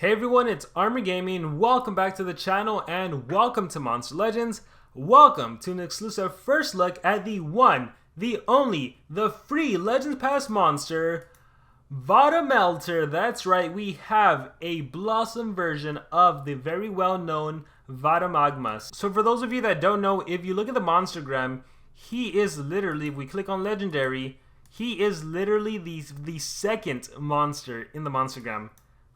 Hey everyone, it's Armor Gaming. Welcome back to the channel and welcome to Monster Legends. Welcome to an exclusive first look at the one, the only, the free Legends Pass monster, Vadamelter. That's right, we have a Blossom version of the very well-known Vadamagmas. So for those of you that don't know, if you look at the Monstergram, he is literally, if we click on Legendary, he is literally the second monster in the Monstergram.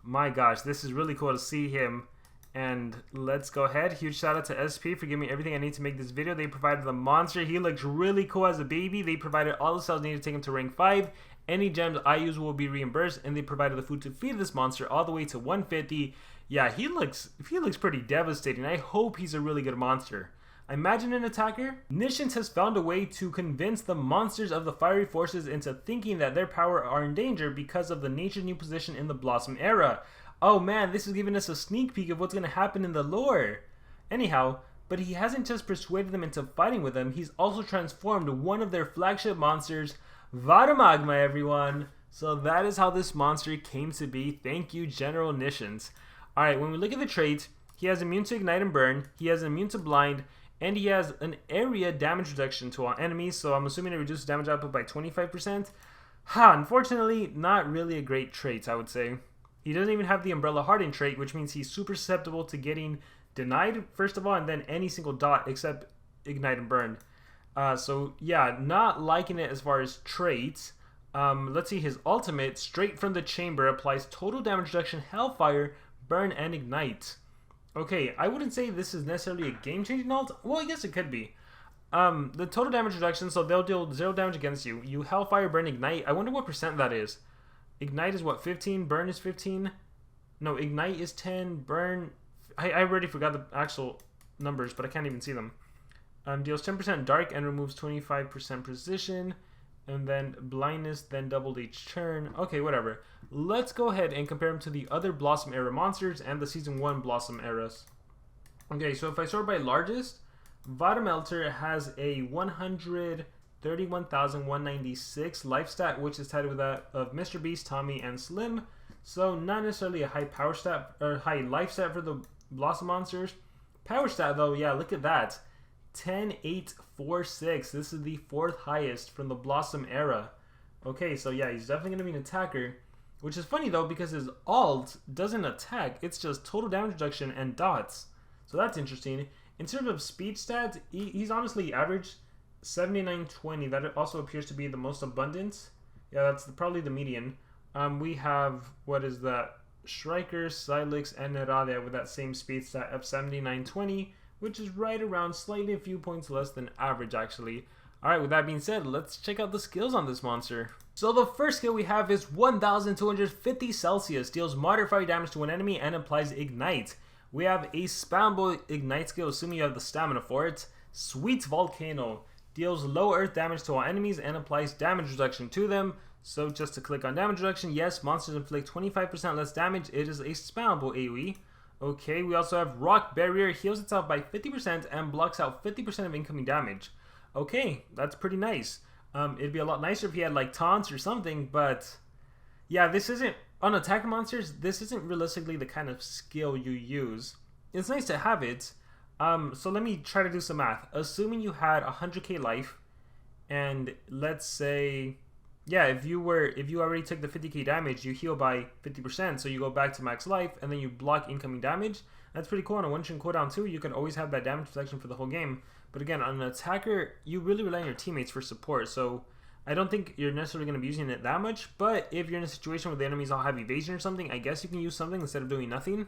My gosh, this is really cool to see him. And let's go ahead. Huge shout out to SP for giving me everything I need to make this video. They provided the monster. He looks really cool as a baby. They provided all the cells needed to take him to rank 5. Any gems I use will be reimbursed. And they provided the food to feed this monster all the way to 150. Yeah, he looks pretty devastating. I hope he's a really good monster. Imagine an attacker. Nishant has found a way to convince the monsters of the fiery forces into thinking that their power are in danger because of the nature's new position in the Blossom era. Oh man, this is giving us a sneak peek of what's going to happen in the lore. Anyhow, but he hasn't just persuaded them into fighting with him, he's also transformed one of their flagship monsters, Vadamagma, everyone. So that is how this monster came to be. Thank you, General Nishant. Alright, when we look at the trait, he has immune to ignite and burn, he has immune to blind, and he has an area damage reduction to all enemies, so I'm assuming it reduces damage output by 25%. Unfortunately, not really a great trait, I would say. He doesn't even have the Umbrella Harden trait, which means he's super susceptible to getting denied, first of all, and then any single dot except ignite and burn. So yeah, not liking it as far as traits. Let's see, his ultimate, straight from the chamber, applies total damage reduction, hellfire, burn, and ignite. Okay, I wouldn't say this is necessarily a game-changing ult. Well, I guess it could be. The total damage reduction, so they'll deal 0 damage against you. You hellfire, burn, ignite. I wonder what percent that is. Ignite is what, 15? Burn is 15? No, ignite is 10. Burn... I already forgot the actual numbers, but I can't even see them. Deals 10% dark and removes 25% precision. And then blindness, then doubled each turn. Okay, whatever. Let's go ahead and compare them to the other Blossom era monsters and the Season 1 Blossom eras. Okay, so if I sort by largest, Vadamelter has a 131,196 life stat, which is tied with that of Mr. Beast, Tommy, and Slim. So not necessarily a high power stat or high life stat for the Blossom monsters. Power stat though, yeah, look at that. 10,846. This is the 4th highest from the Blossom era. Okay, so yeah, he's definitely going to be an attacker. Which is funny though, because his ult doesn't attack. It's just total damage reduction and dots. So that's interesting. In terms of speed stats, he's honestly average 7920. That also appears to be the most abundant. Yeah, that's probably the median. We have, what is that? Shrikers, Silex, and Neradia with that same speed stat of 7920. Which is right around slightly a few points less than average, actually. Alright, with that being said, let's check out the skills on this monster. So the first skill we have is 1250 Celsius, deals moderate fire damage to an enemy and applies ignite. We have a spammable ignite skill, assuming you have the stamina for it. Sweet Volcano, deals low earth damage to all enemies and applies damage reduction to them. So just to click on damage reduction, yes, monsters inflict 25% less damage. It is a spammable AoE. Okay, we also have Rock Barrier, heals itself by 50% and blocks out 50% of incoming damage. Okay, that's pretty nice. It'd be a lot nicer if he had like taunts or something, but yeah, this isn't, on attacker monsters, this isn't realistically the kind of skill you use. It's nice to have it. So let me try to do some math. Assuming you had 100k life, and let's say, yeah, if you already took the 50k damage, you heal by 50%, so you go back to max life, and then you block incoming damage. That's pretty cool. On a one-turn cooldown too, you can always have that damage protection for the whole game. But again, on an attacker, you really rely on your teammates for support, so I don't think you're necessarily going to be using it that much. But if you're in a situation where the enemies all have evasion or something, I guess you can use something instead of doing nothing.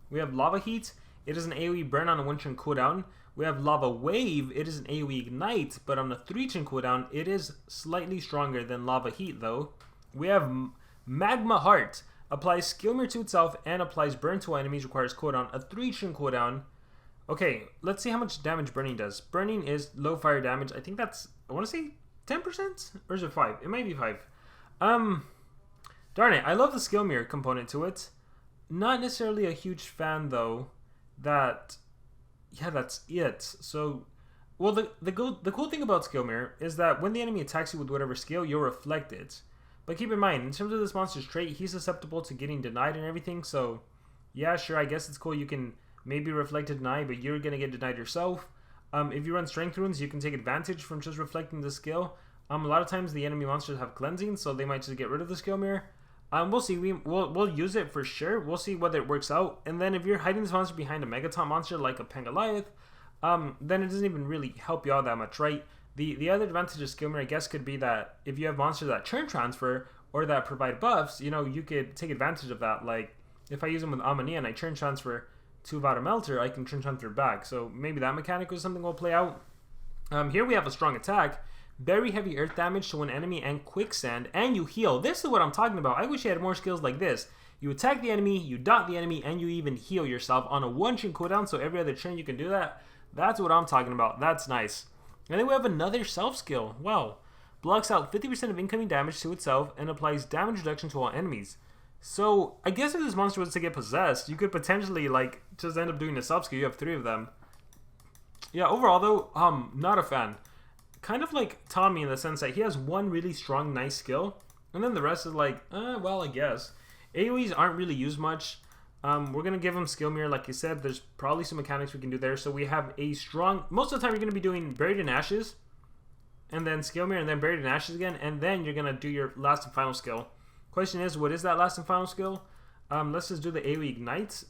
We have Lava Heat. It is an AoE burn on a one-turn cooldown. We have Lava Wave. It is an AoE ignite, but on a 3-turn cooldown, it is slightly stronger than Lava Heat though. We have Magma Heart. Applies skill mirror to itself and applies burn to enemies, requires cooldown, a 3-turn cooldown. Okay, let's see how much damage burning does. Burning is low fire damage. I think that's, I want to say 10%? Or is it 5? It might be 5. Darn it, I love the skill mirror component to it. Not necessarily a huge fan though that, yeah, that's it. So, well, the cool thing about skill mirror is that when the enemy attacks you with whatever skill, you'll reflect it. But keep in mind, in terms of this monster's trait, he's susceptible to getting denied and everything, so yeah, sure, I guess it's cool. You can maybe reflect to deny, but you're going to get denied yourself. If you run strength runes, you can take advantage from just reflecting the skill. A lot of times the enemy monsters have cleansing, so they might just get rid of the skill mirror. We'll see. We'll use it for sure. We'll see whether it works out. And then if you're hiding this monster behind a Megaton monster like a Pangoliath, then it doesn't even really help you out that much, right? The other advantage of skill mirror, I guess, could be that if you have monsters that churn transfer or that provide buffs, you know, you could take advantage of that. Like if I use them with Omnia and I churn transfer to Vadamelter, I can churn transfer back. So maybe that mechanic was something we'll play out. Here we have a strong attack. Very heavy earth damage to an enemy and quicksand, and you heal. This is what I'm talking about. I wish you had more skills like this. You attack the enemy, you dot the enemy, and you even heal yourself on a 1 turn cooldown, so every other turn you can do that. That's what I'm talking about. That's nice. And then we have another self skill. Wow. Blocks out 50% of incoming damage to itself and applies damage reduction to all enemies. So I guess if this monster was to get possessed, you could potentially like just end up doing a self skill. You have 3 of them. Yeah, overall though, not a fan. Kind of like Tommy in the sense that he has one really strong, nice skill, and then the rest is like, well, I guess. AoEs aren't really used much. We're going to give him skill mirror, like I said. There's probably some mechanics we can do there. So we have a strong, most of the time you're going to be doing Buried in Ashes, and then skill mirror, and then Buried in Ashes again, and then you're going to do your last and final skill. Question is, what is that last and final skill? Let's just do the AoE Ignite.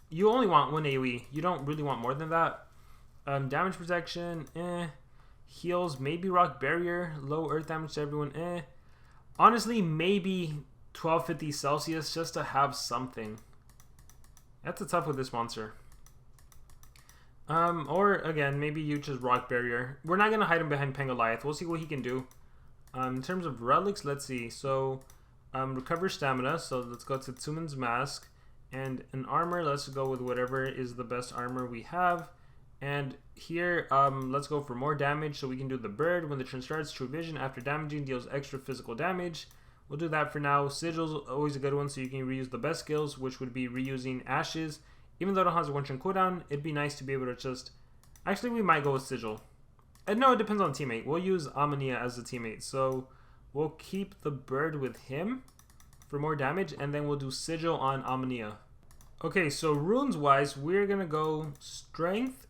You only want 1 AoE. You don't really want more than that. Damage protection, heals, maybe rock barrier, low earth damage to everyone, honestly, maybe 1250 Celsius just to have something. That's a tough with this monster. Or again, maybe you just rock barrier. We're not gonna hide him behind Pangoliath. We'll see what he can do. In terms of relics, let's see. So recover stamina, so let's go to Tsuman's Mask. And an armor, let's go with whatever is the best armor we have. And here, let's go for more damage, so we can do the bird. When the turn starts, True Vision, after damaging, deals extra physical damage. We'll do that for now. Sigil's always a good one, so you can reuse the best skills, which would be reusing Ashes. Even though it has a 1 turn cooldown, it'd be nice to be able to just... Actually, we might go with Sigil. And no, it depends on teammate. We'll use Omnia as a teammate, so we'll keep the bird with him for more damage, and then we'll do Sigil on Omnia. Okay, so runes-wise, we're going to go Strength,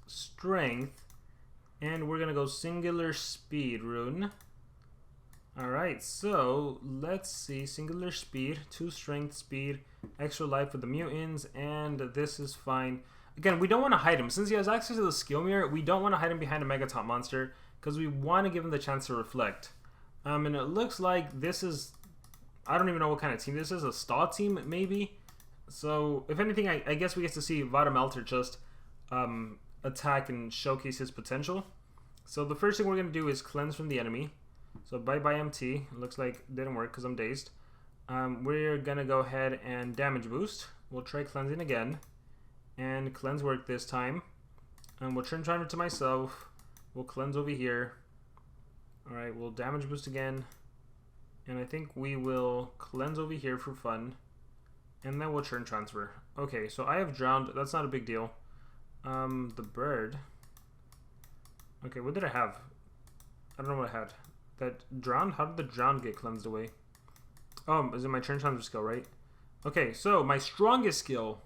and we're going to go Singular Speed rune. Alright, so let's see. Singular Speed, 2 Strength, Speed, extra life for the mutants, and this is fine. Again, we don't want to hide him. Since he has access to the skill mirror, we don't want to hide him behind a Megaton monster, because we want to give him the chance to reflect. And it looks like this is... I don't even know what kind of team this is. A stall team, maybe? So, if anything, I guess we get to see Vadamelter just attack and showcase his potential. So, the first thing we're going to do is cleanse from the enemy. So, bye-bye MT. It looks like it didn't work because I'm dazed. We're going to go ahead and damage boost. We'll try cleansing again. And cleanse work this time. And we'll turn transfer to myself. We'll cleanse over here. Alright, we'll damage boost again. And I think we will cleanse over here for fun. And then we'll turn transfer. Okay, so I have drowned. That's not a big deal. The bird. Okay, what did I have? I don't know what I had. That drowned? How did the drowned get cleansed away? Oh, is it my turn transfer skill, right? Okay, so my strongest skill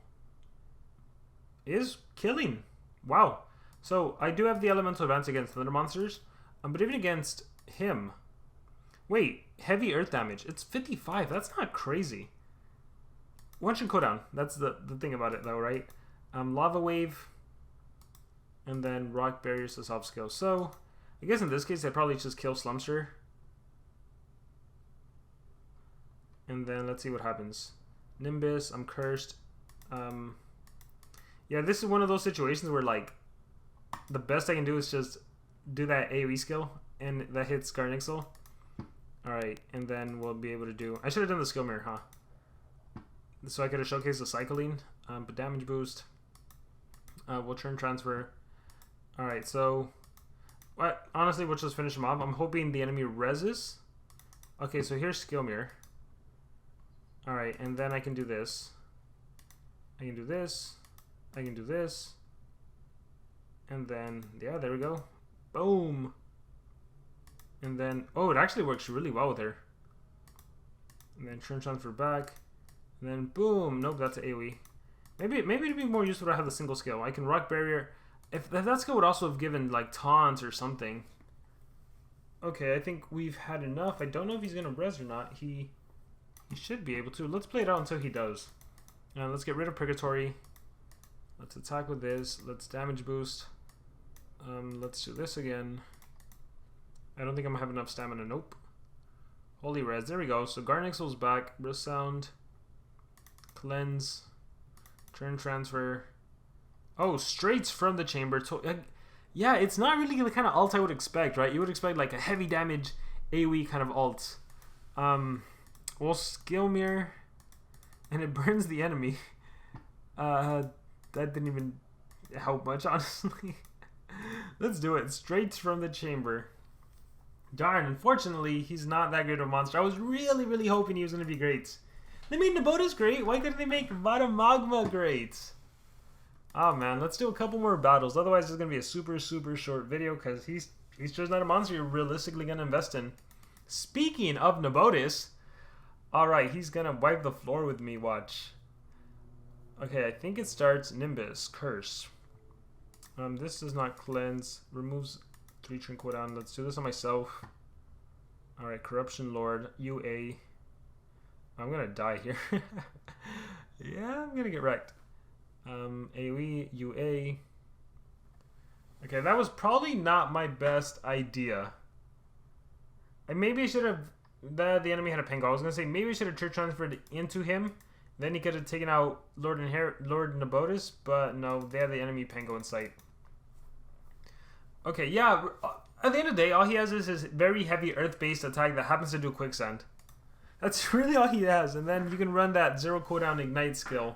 is killing. Wow. So I do have the elemental advance against thunder monsters. But even against him. Wait, heavy earth damage. It's 55. That's not crazy. 1 should go down. That's the thing about it, though, right? Lava wave, and then rock barriers to soft skill. So, I guess in this case, I'd probably just kill Slumster. And then let's see what happens. Nimbus, I'm cursed. Yeah, this is one of those situations where, like, the best I can do is just do that AoE skill, and that hits Garnixel. Alright, and then we'll be able to do... I should have done the skill mirror, huh? So I could have showcased the cycling, but damage boost. We'll turn transfer. Alright, so honestly, we'll just finish him off. I'm hoping the enemy reses. Okay, so here's skill mirror. Alright, and then I can do this. I can do this. I can do this. And then, yeah, there we go. Boom. And then, oh, it actually works really well with her. And then turn transfer back. And then boom, nope, that's AoE. Maybe it'd be more useful to have the single skill. I can rock barrier. If that skill would also have given like taunts or something. Okay, I think we've had enough. I don't know if he's gonna res or not. He should be able to. Let's play it out until he does. Now let's get rid of Purgatory. Let's attack with this. Let's damage boost. Let's do this again. I don't think I'm gonna have enough stamina. Nope. Holy res. There we go. So Garnixel's back. Wrist sound. Cleanse. Turn transfer. Oh, straight from the chamber. Yeah, it's not really the kind of ult I would expect, right? You would expect like a heavy damage AoE kind of ult. Well, skill mirror, and it burns the enemy. That didn't even help much, honestly. Let's do it. Straight from the chamber. Darn, unfortunately, he's not that great of a monster. I was really hoping he was going to be great. They made Nabota's great. Why couldn't they make Vadamagma great? Oh man, let's do a couple more battles. Otherwise, it's going to be a super short video because he's just not a monster you're realistically going to invest in. Speaking of Nabotis, alright, he's going to wipe the floor with me. Watch. Okay, I think it starts Nimbus, Curse. This does not cleanse. Removes 3 Trin cooldown. Let's do this on myself. Alright, Corruption Lord, UA. I'm going to die here. Yeah, I'm going to get wrecked. AoE, UA. Okay, that was probably not my best idea. Maybe I should have... The enemy had a Pengo. I was going to say maybe I should have church transferred into him. Then he could have taken out Lord Nabotis. But no, they had the enemy Pengo in sight. Okay, yeah. At the end of the day, all he has is his very heavy earth-based attack that happens to do Quicksand. That's really all he has. And then you can run that 0 cooldown Ignite skill.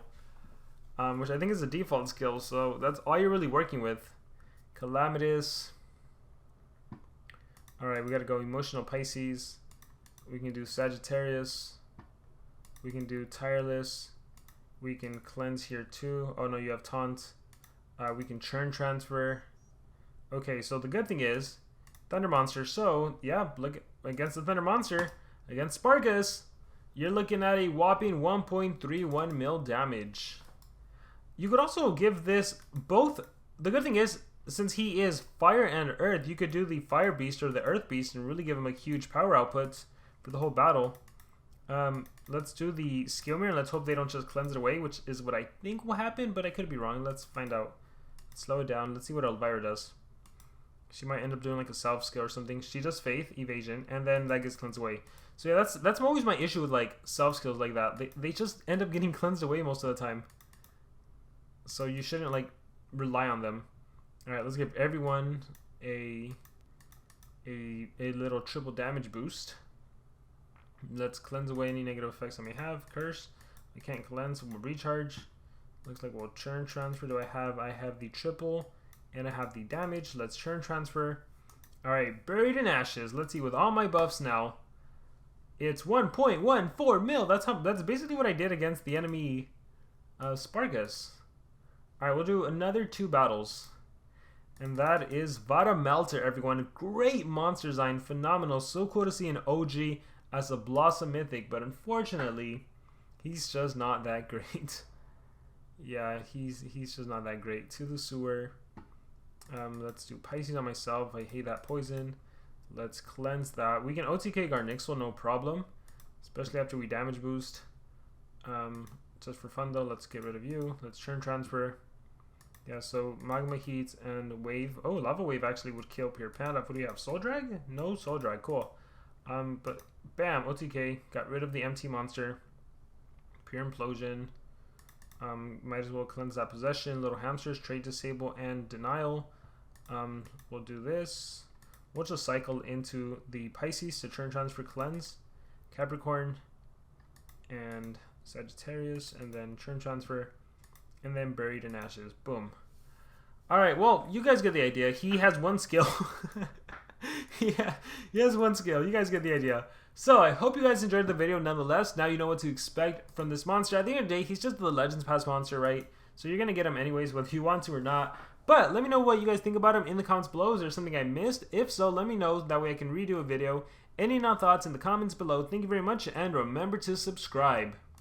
Which I think is a default skill, so that's all you're really working with. Calamitous. Alright, we gotta go Emotional Pisces. We can do Sagittarius. We can do Tireless. We can cleanse here too. Oh no, you have Taunt. We can Churn Transfer. Okay, so the good thing is, Thunder Monster. So, yeah, look against the Thunder Monster, against Sparkus, you're looking at a whopping 1.31 mil damage. You could also give this both. The good thing is, since he is fire and earth, you could do the fire beast or the earth beast and really give him a huge power output for the whole battle. Let's do the skill mirror and let's hope they don't just cleanse it away, which is what I think will happen, but I could be wrong. Let's find out. Slow it down. Let's see what Elvira does. She might end up doing like a self skill or something. She does faith, evasion, and then that gets cleansed away. So yeah, that's always my issue with like self skills like that. They just end up getting cleansed away most of the time. So you shouldn't like rely on them. All right, let's give everyone a little triple damage boost. Let's cleanse away any negative effects I may have. Curse. I can't cleanse, so we'll recharge. Looks like we'll churn transfer. Do I have the triple and I have the damage. Let's churn transfer. All right, buried in ashes. Let's see with all my buffs now. It's 1.14 mil. That's basically what I did against the enemy Sparkus. Alright, we'll do another 2 battles. And that is Vadamelter, everyone. Great monster design. Phenomenal. So cool to see an OG as a Blossom Mythic. But unfortunately, he's just not that great. Yeah, he's just not that great. To the sewer. Let's do Pisces on myself. I hate that poison. Let's cleanse that. We can OTK Garnixel, no problem. Especially after we damage boost. Just for fun though, let's get rid of you. Let's churn transfer. Yeah, so Magma Heat and Wave. Oh, Lava Wave actually would kill Pure Panda. What do we have? Soul Drag? No Soul Drag. Cool. But bam, OTK. Got rid of the empty monster. Pure Implosion. Might as well cleanse that possession. Little Hamsters, Trade Disable, and Denial. We'll do this. We'll just cycle into the Pisces to turn transfer cleanse. Capricorn and Sagittarius, and then churn transfer, and then buried in ashes. Boom. Alright, well, you guys get the idea. He has 1 skill. Yeah, he has 1 skill. You guys get the idea. So, I hope you guys enjoyed the video nonetheless. Now you know what to expect from this monster. At the end of the day, he's just the Legends Pass monster, right? So you're going to get him anyways, whether you want to or not. But let me know what you guys think about him in the comments below. Is there something I missed? If so, let me know. That way I can redo a video. Any thoughts in the comments below. Thank you very much, and remember to subscribe.